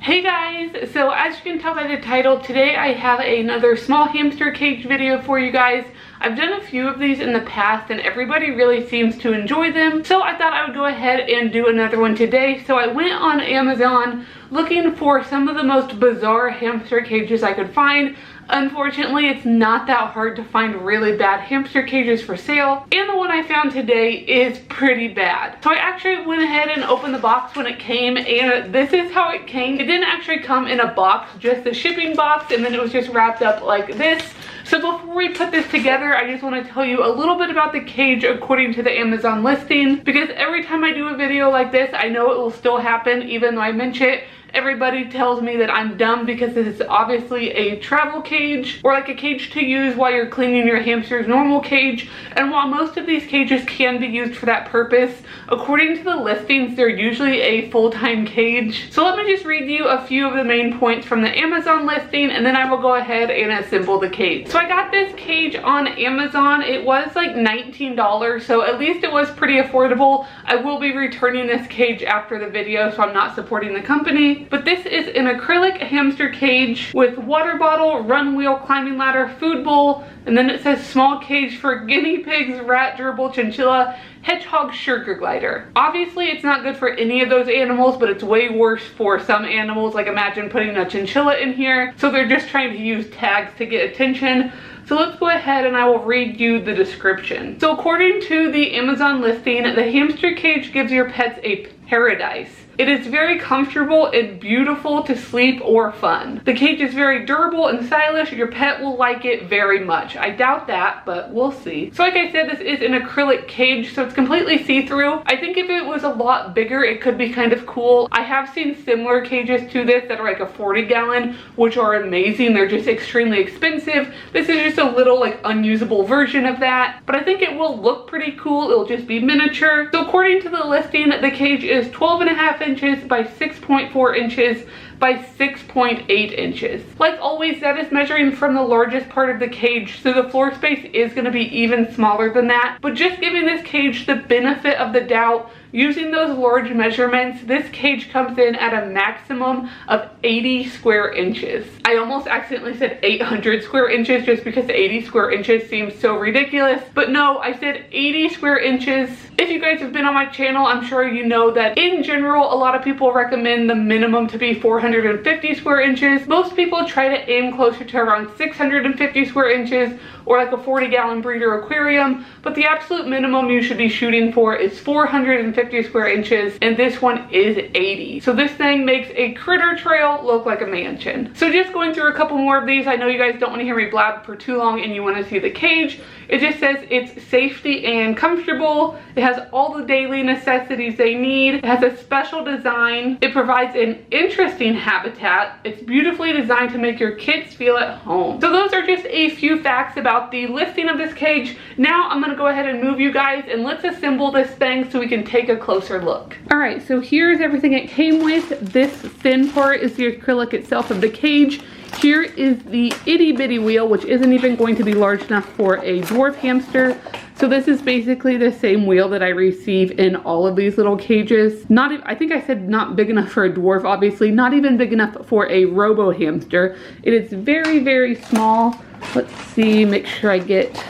Hey guys, so as you can tell by the title, today I have another small hamster cage video for you guys. I've done a few of these in the past and everybody really seems to enjoy them, so I thought I would go ahead and do another one today. So I went on Amazon looking for some of the most bizarre hamster cages I could find. Unfortunately, it's not that hard to find really bad hamster cages for sale, and the one I found today is pretty bad. So I actually went ahead and opened the box when it came, and this is how it came. It didn't actually come in a box, just the shipping box, and then it was just wrapped up like this. So before we put this together, I just want to tell you a little bit about the cage according to the Amazon listing, because every time I do a video like this, I know it will still happen even though I mention it. Everybody tells me that I'm dumb because this is obviously a travel cage or like a cage to use while you're cleaning your hamster's normal cage. And while most of these cages can be used for that purpose, according to the listings, they're usually a full-time cage. So let me just read you a few of the main points from the Amazon listing, and then I will go ahead and assemble the cage. So I got this cage on Amazon. It was like $19, so at least it was pretty affordable. I will be returning this cage after the video, so I'm not supporting the company. But this is an acrylic hamster cage with water bottle, run wheel, climbing ladder, food bowl, and then it says small cage for guinea pigs, rat, gerbil, chinchilla, hedgehog, sugar glider. Obviously it's not good for any of those animals, but it's way worse for some animals. Like imagine putting a chinchilla in here. So they're just trying to use tags to get attention. So let's go ahead and I will read you the description. So according to the Amazon listing, the hamster cage gives your pets a paradise. It is very comfortable and beautiful to sleep or fun. The cage is very durable and stylish. Your pet will like it very much. I doubt that, but we'll see. So like I said, this is an acrylic cage, so it's completely see-through. I think if it was a lot bigger, it could be kind of cool. I have seen similar cages to this that are like a 40-gallon, which are amazing. They're just extremely expensive. This is just a little like unusable version of that, but I think it will look pretty cool. It'll just be miniature. So according to the listing, the cage is 12.5 inches by 6.4 inches by 6.8 inches. Like always, that is measuring from the largest part of the cage, so the floor space is going to be even smaller than that. But just giving this cage the benefit of the doubt, using those large measurements, this cage comes in at a maximum of 80 square inches. I almost accidentally said 800 square inches just because 80 square inches seems so ridiculous. But no, I said 80 square inches. If you guys have been on my channel, I'm sure you know that in general, a lot of people recommend the minimum to be 450 square inches. Most people try to aim closer to around 650 square inches or like a 40-gallon breeder aquarium, but the absolute minimum you should be shooting for is 450 square inches, and this one is 80. So this thing makes a critter trail look like a mansion. So just going through a couple more of these, I know you guys don't want to hear me blab for too long and you want to see the cage. It just says it's safety and comfortable. It has all the daily necessities they need. It has a special design. It provides an interesting habitat. It's beautifully designed to make your kids feel at home. So those are just a few facts about the listing of this cage. Now I'm gonna go ahead and move you guys and let's assemble this thing so we can take a closer look. All right, so here's everything it came with. This thin part is the acrylic itself of the cage. Here is the itty bitty wheel, which isn't even going to be large enough for a dwarf hamster. So this is basically the same wheel that I receive in all of these little cages. Not even, I think I said not big enough for a dwarf, obviously, not even big enough for a robo hamster. It is very, very small. Let's see, make sure I get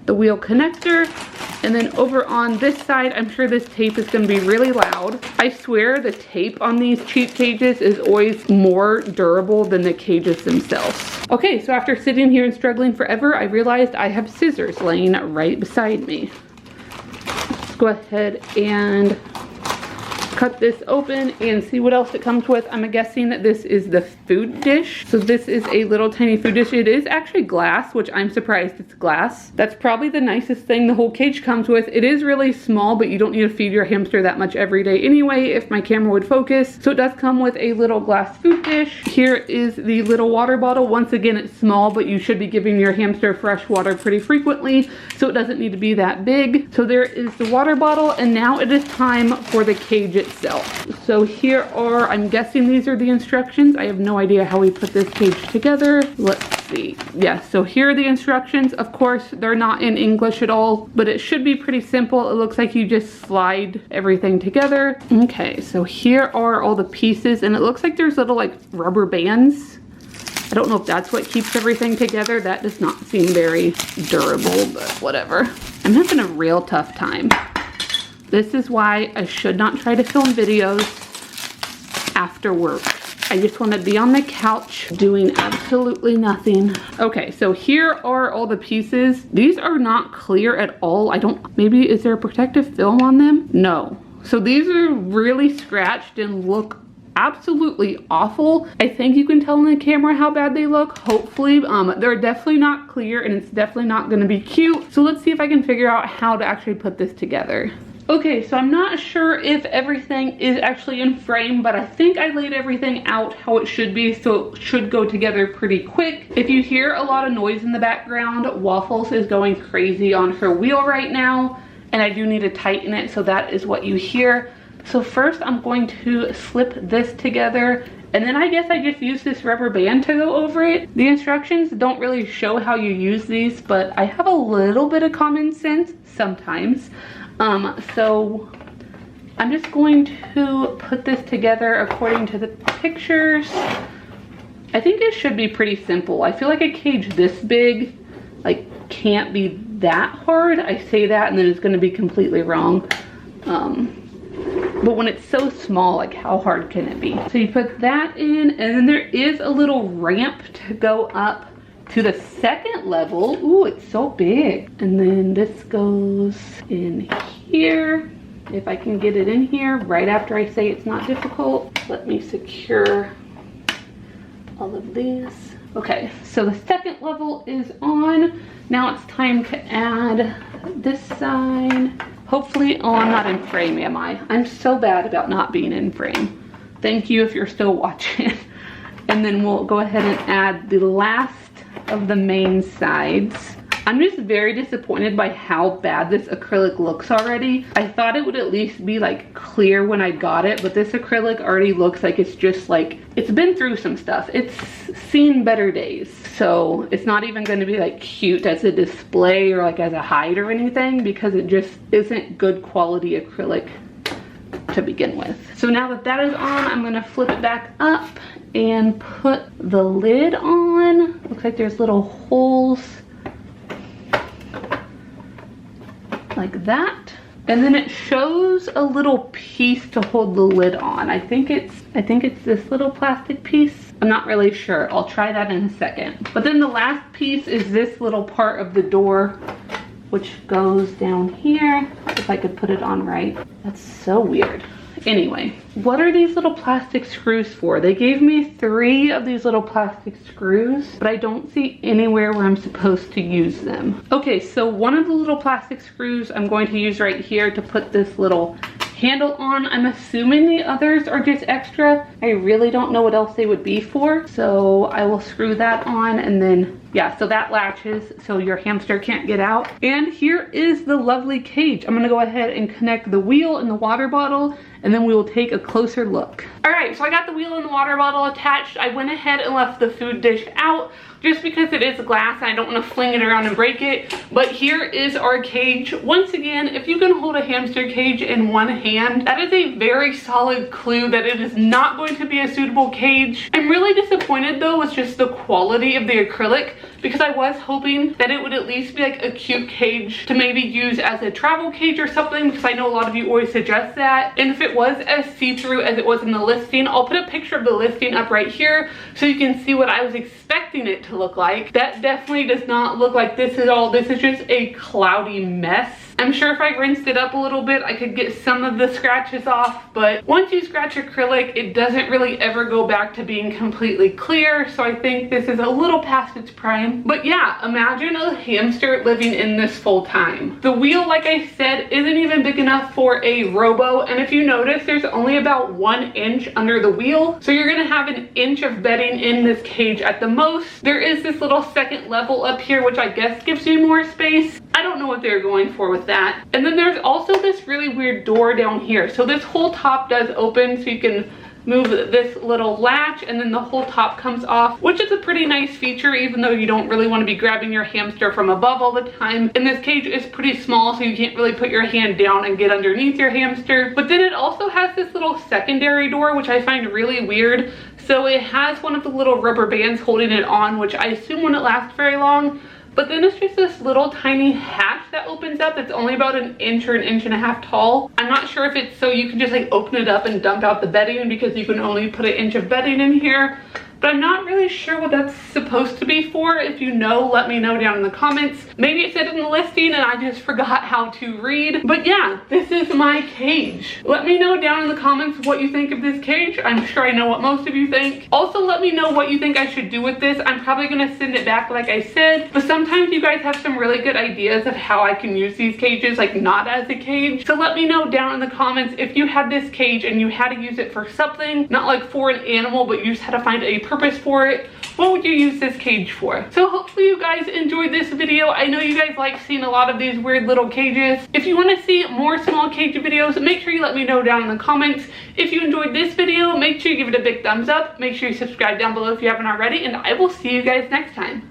the wheel connector. And then over on this side, I'm sure this tape is going to be really loud. I swear the tape on these cheap cages is always more durable than the cages themselves. Okay, so after sitting here and struggling forever, I realized I have scissors laying right beside me. Let's go ahead and cut this open and see what else it comes with. I'm guessing that this is the food dish. So this is a little tiny food dish. It is actually glass, which I'm surprised it's glass. That's probably the nicest thing the whole cage comes with. It is really small, but you don't need to feed your hamster that much every day anyway, if my camera would focus. So it does come with a little glass food dish. Here is the little water bottle. Once again, it's small, but you should be giving your hamster fresh water pretty frequently, so it doesn't need to be that big. So there is the water bottle, and now it is time for the cage itself. So here are, I'm guessing these are the instructions. I have no idea how we put this cage together. Let's see. Yes, so here are the instructions. Of course, they're not in English at all, but it should be pretty simple. It looks like you just slide everything together. Okay, so here are all the pieces, and it looks like there's little like rubber bands. I don't know if that's what keeps everything together. That does not seem very durable, but whatever. I'm having a real tough time. This is why I should not try to film videos after work. I just want to be on the couch doing absolutely nothing. Okay, so here are all the pieces. These are not clear at all. Maybe is there a protective film on them? No. So these are really scratched and look absolutely awful. I think you can tell on the camera how bad they look, hopefully. They're definitely not clear, and it's definitely not gonna be cute. So let's see if I can figure out how to actually put this together. Okay, so I'm not sure if everything is actually in frame, but I think I laid everything out how it should be, so it should go together pretty quick. If you hear a lot of noise in the background, Waffles is going crazy on her wheel right now, and I do need to tighten it, so that is what you hear. So first I'm going to slip this together, and then I guess I just use this rubber band to go over it. The instructions don't really show how you use these, but I have a little bit of common sense sometimes. So I'm just going to put this together according to the pictures. I think it should be pretty simple. I feel like a cage this big, like, can't be that hard. I say that and then it's gonna be completely wrong. But when it's so small, like, how hard can it be? So you put that in, and then there is a little ramp to go up to the second level. Ooh, it's so big. And then this goes in here. If I can get it in here right after I say it's not difficult. Let me secure all of these. Okay, so the second level is on. Now it's time to add this side. Hopefully, oh, I'm not in frame, am I? I'm so bad about not being in frame. Thank you if you're still watching. And then we'll go ahead and add the last of the main sides. I'm just very disappointed by how bad this acrylic looks already. I thought it would at least be like clear when I got it, but this acrylic already looks like it's just like, it's been through some stuff. It's seen better days. So it's not even going to be like cute as a display or like as a hide or anything, because it just isn't good quality acrylic to begin with. So now that that is on, I'm going to flip it back up and put the lid on. Looks like there's little holes like that, and then it shows a little piece to hold the lid on. I think it's this little plastic piece. I'm not really sure. I'll try that in a second. But then the last piece is this little part of the door, which goes down here. If I could put it on right. That's so weird. Anyway, what are these little plastic screws for? They gave me 3 of these little plastic screws, but I don't see anywhere where I'm supposed to use them. Okay, so one of the little plastic screws I'm going to use right here to put this little handle on. I'm assuming the others are just extra. I really don't know what else they would be for. So I will screw that on, and then yeah, so that latches so your hamster can't get out. And here is the lovely cage. I'm gonna go ahead and connect the wheel and the water bottle, and then we will take a closer look. All right, so I got the wheel and the water bottle attached. I went ahead and left the food dish out just because it is glass and I don't want to fling it around and break it. But here is our cage. Once again, if you can hold a hamster cage in one hand, that is a very solid clue that it is not going to be a suitable cage. I'm really disappointed though with just the quality of the acrylic, because I was hoping that it would at least be like a cute cage to maybe use as a travel cage or something, because I know a lot of you always suggest that. And if it was as see-through as it was in the listing, I'll put a picture of the listing up right here so you can see what I was expecting it to look like. That definitely does not look like this at all. This is just a cloudy mess. I'm sure if I rinsed it up a little bit, I could get some of the scratches off, but once you scratch acrylic, it doesn't really ever go back to being completely clear, so I think this is a little past its prime. But yeah, imagine a hamster living in this full time. The wheel, like I said, isn't even big enough for a robo, and if you notice, there's only about 1 inch under the wheel, so you're gonna have an inch of bedding in this cage at the most. There is this little second level up here, which I guess gives you more space. I don't know what they're going for with that. And then there's also this really weird door down here. So this whole top does open so you can move this little latch and then the whole top comes off, which is a pretty nice feature even though you don't really want to be grabbing your hamster from above all the time. And this cage is pretty small, so you can't really put your hand down and get underneath your hamster. But then it also has this little secondary door, which I find really weird. So it has one of the little rubber bands holding it on, which I assume wouldn't last very long. But then it's just this little tiny hatch that opens up. It's only about an inch or an inch and a half tall. I'm not sure if it's so you can just like open it up and dump out the bedding, because you can only put an inch of bedding in here. But I'm not really sure what that's supposed to be for. If you know, let me know down in the comments. Maybe it said in the listing and I just forgot how to read. But yeah, this is my cage. Let me know down in the comments what you think of this cage. I'm sure I know what most of you think. Also, let me know what you think I should do with this. I'm probably gonna send it back like I said, but sometimes you guys have some really good ideas of how I can use these cages, like not as a cage. So let me know down in the comments if you had this cage and you had to use it for something, not like for an animal, but you just had to find a purpose for it. What would you use this cage for? So hopefully you guys enjoyed this video. I know you guys like seeing a lot of these weird little cages. If you want to see more small cage videos, make sure you let me know down in the comments. If you enjoyed this video, make sure you give it a big thumbs up. Make sure you subscribe down below if you haven't already, and I will see you guys next time.